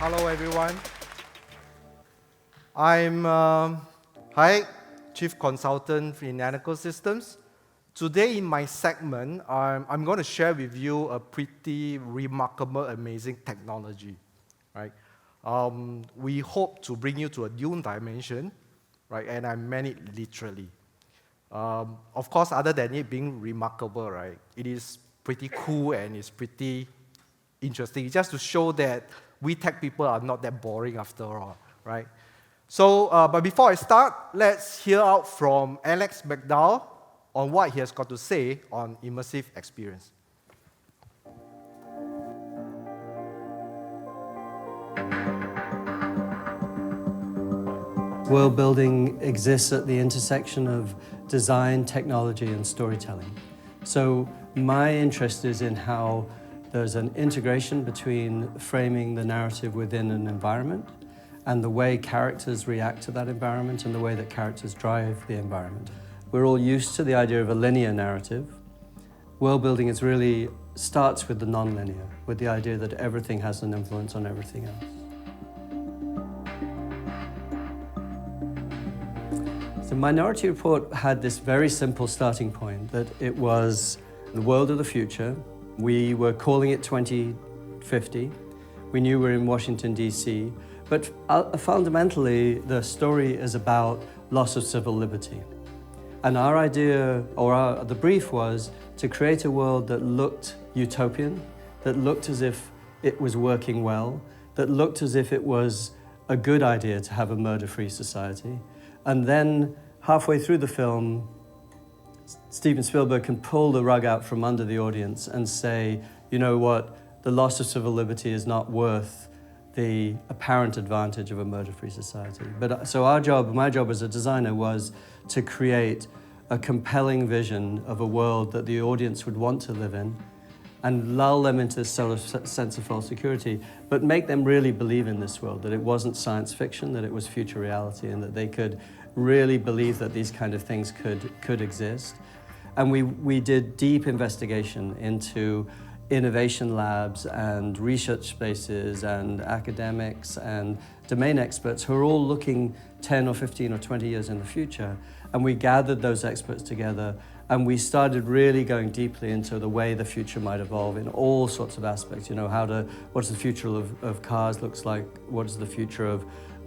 Hello, everyone. I'm Hai Aik, Chief Consultant in Anaclesystems. Today in my segment, I'm going to share with you a pretty remarkable, amazing technology. Right? We hope to bring you to a new dimension, right? And I meant it literally. Of course, other than it being remarkable, right? It is pretty cool and it's pretty interesting. Just to show that we tech people are not that boring after all, right? So, but before I start, let's hear out from Alex McDowell on what he has got to say on immersive experience. World building exists at the intersection of design, technology, and storytelling. So my interest is in how there's an integration between framing the narrative within an environment and the way characters react to that environment and the way that characters drive the environment. We're all used to the idea of a linear narrative. World building really starts with the non-linear, with the idea that everything has an influence on everything else. The Minority Report had this very simple starting point, that it was the world of the future. We were calling it 2050. We knew we were in Washington, D.C., but fundamentally, the story is about loss of civil liberty. And our idea, or the brief was to create a world that looked utopian, that looked as if it was working well, that looked as if it was a good idea to have a murder-free society. And then, halfway through the film, Steven Spielberg can pull the rug out from under the audience and say, you know what, the loss of civil liberty is not worth the apparent advantage of a murder-free society. But so my job as a designer was to create a compelling vision of a world that the audience would want to live in and lull them into this sort of sense of false security, but make them really believe in this world, that it wasn't science fiction, that it was future reality, and that they could really believe that these kind of things could exist. And we did deep investigation into innovation labs and research spaces and academics and domain experts who are all looking 10 or 15 or 20 years in the future. And we gathered those experts together and we started really going deeply into the way the future might evolve in all sorts of aspects. You know, what does the future of cars looks like? What does the future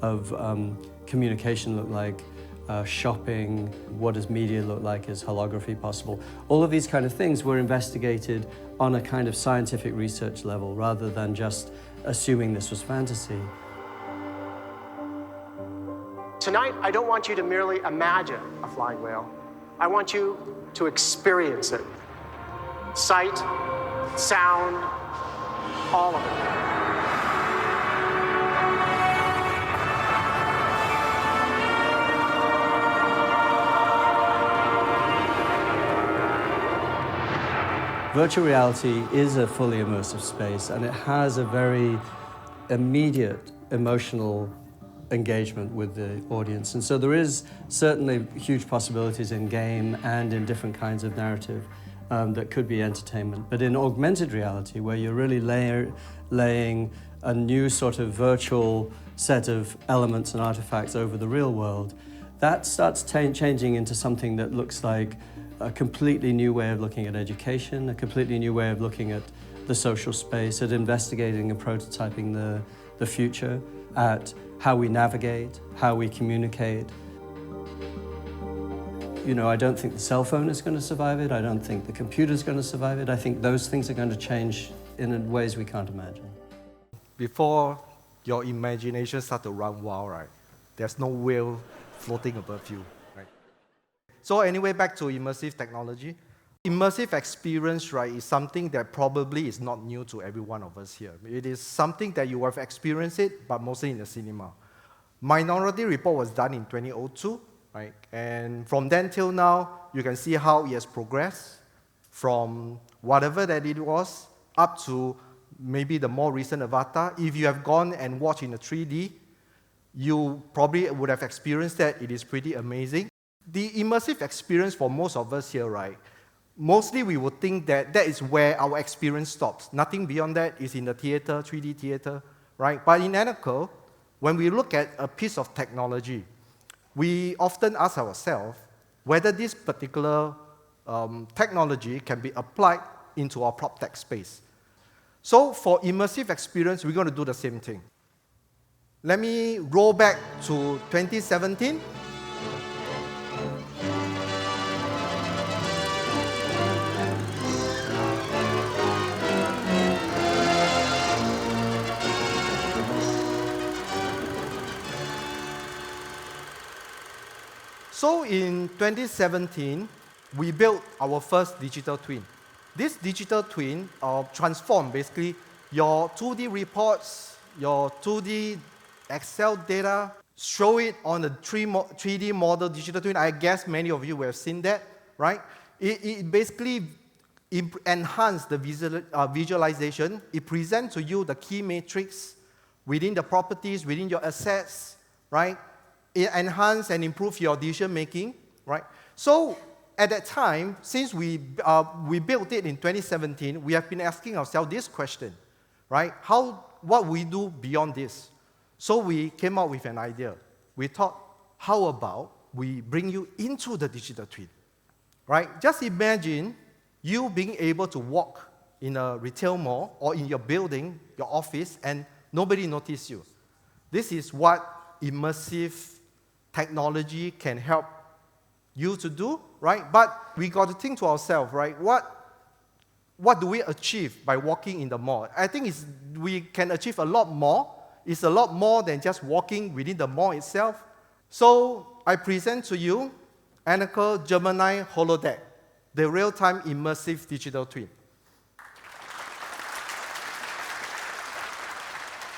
of communication look like? Shopping, what does media look like? Is holography possible? All of these kind of things were investigated on a kind of scientific research level rather than just assuming this was fantasy. Tonight, I don't want you to merely imagine a flying whale. I want you to experience it. Sight, sound, all of it. Virtual reality is a fully immersive space, and it has a very immediate emotional engagement with the audience. And so there is certainly huge possibilities in game and in different kinds of narrative that could be entertainment. But in augmented reality, where you're really laying a new sort of virtual set of elements and artifacts over the real world, that starts changing into something that looks like a completely new way of looking at education, a completely new way of looking at the social space, at investigating and prototyping the future, at how we navigate, how we communicate. You know, I don't think the cell phone is going to survive it. I don't think the computer is going to survive it. I think those things are going to change in ways we can't imagine. Before your imagination starts to run wild, right? There's no whale floating above you, right? So anyway, back to immersive technology. Immersive experience, right, is something that probably is not new to every one of us here. It is something that you have experienced it, but mostly in the cinema. Minority Report was done in 2002, right? And from then till now, you can see how it has progressed from whatever that it was up to maybe the more recent Avatar. If you have gone and watched in a 3D, you probably would have experienced that. It is pretty amazing. The immersive experience for most of us here, right, mostly we would think that that is where our experience stops. Nothing beyond that is in the theater, 3D theater, right? But in Anacle, when we look at a piece of technology, we often ask ourselves whether this particular technology can be applied into our proptech space. So for immersive experience, we're going to do the same thing. Let me roll back to 2017. So in 2017, we built our first digital twin. This digital twin transformed basically your 2D reports, your 2D Excel data, show it on a 3D model digital twin. I guess many of you have seen that, right? It basically enhances the visualization. It presents to you the key metrics within the properties, within your assets, right? It enhances and improves your decision making, right? So at that time, since we built it in 2017, we have been asking ourselves this question, right? What we do beyond this? So we came up with an idea. We thought, how about we bring you into the digital twin, right? Just imagine you being able to walk in a retail mall or in your building, your office, and nobody notices you. This is what immersive technology can help you to do, right? But we got to think to ourselves, right? What do we achieve by walking in the mall? I think we can achieve a lot more. It's a lot more than just walking within the mall itself. So I present to you Anacle Gemini Holodeck, the real-time immersive digital twin.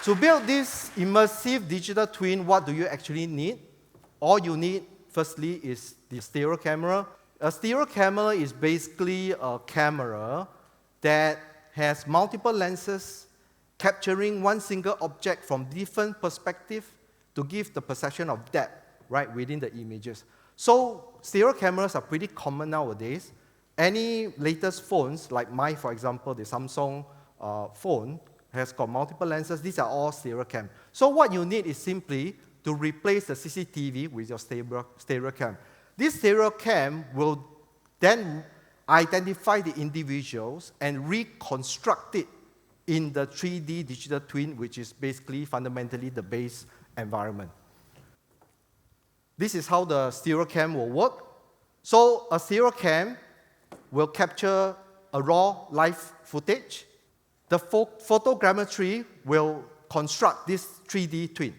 To build this immersive digital twin, what do you actually need? All you need, firstly, is the stereo camera. A stereo camera is basically a camera that has multiple lenses capturing one single object from different perspectives to give the perception of depth, right, within the images. So stereo cameras are pretty common nowadays. Any latest phones, like mine, for example, the Samsung phone, has got multiple lenses. These are all stereo cam. So what you need is simply to replace the CCTV with your stereo cam. This stereo cam will then identify the individuals and reconstruct it in the 3D digital twin, which is basically fundamentally the base environment. This is how the stereo cam will work. So a stereo cam will capture a raw live footage. The photogrammetry will construct this 3D twin.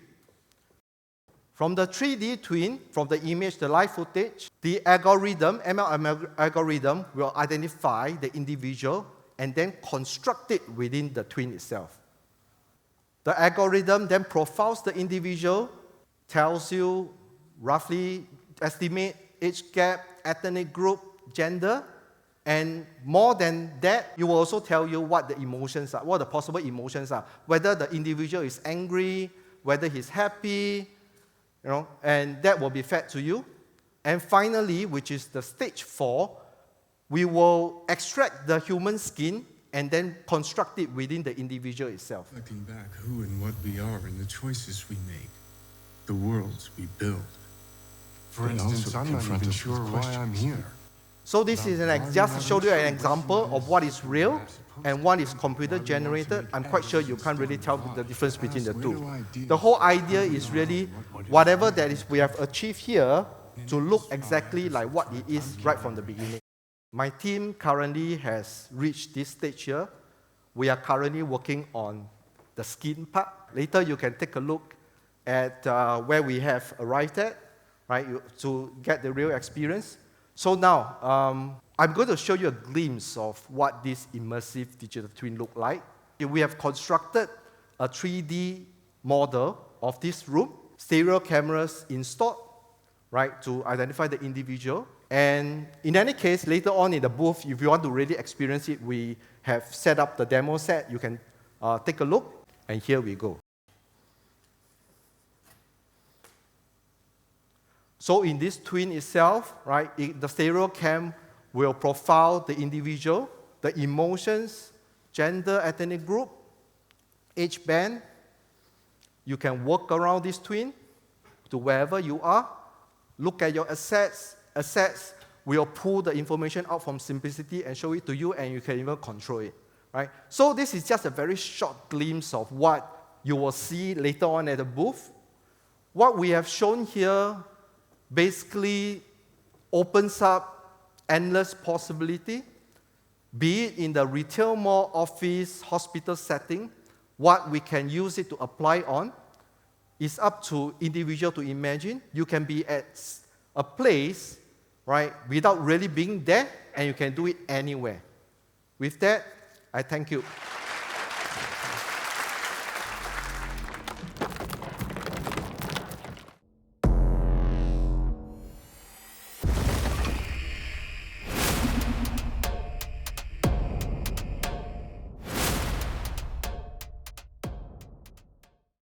From the 3D twin, from the image, the live footage, the algorithm, ML algorithm, will identify the individual and then construct it within the twin itself. The algorithm then profiles the individual, tells you roughly estimate age gap, ethnic group, gender, and more than that, it will also tell you what the emotions are, what the possible emotions are, whether the individual is angry, whether he's happy, and that will be fed to you. And finally, which is the stage 4, we will extract the human skin and then construct it within the individual itself. Reflecting back who and what we are and the choices we make, the worlds we build. For instance, I'm not even sure why I'm here. So this is just to show you an example of what is real and what is computer generated. I'm quite sure you can't really tell the difference between the two. The whole idea is really whatever that is we have achieved here to look exactly like what it is right from the beginning. My team currently has reached this stage here. We are currently working on the skin part. Later, you can take a look at where we have arrived at, right, to get the real experience. So now, I'm going to show you a glimpse of what this immersive digital twin looks like. We have constructed a 3D model of this room, stereo cameras installed, right, to identify the individual. And in any case, later on in the booth, if you want to really experience it, we have set up the demo set. You can take a look, and here we go. So in this twin itself, right, the stereo cam will profile the individual, the emotions, gender, ethnic group, age band. You can walk around this twin to wherever you are, look at your assets. Assets will pull the information out from Simplicity and show it to you, and you can even control it, right? So this is just a very short glimpse of what you will see later on at the booth. What we have shown here basically opens up endless possibility, be it in the retail mall, office, hospital setting. What we can use it to apply on is up to individual to imagine. You can be at a place, right, without really being there, and you can do it anywhere. With that, I thank you.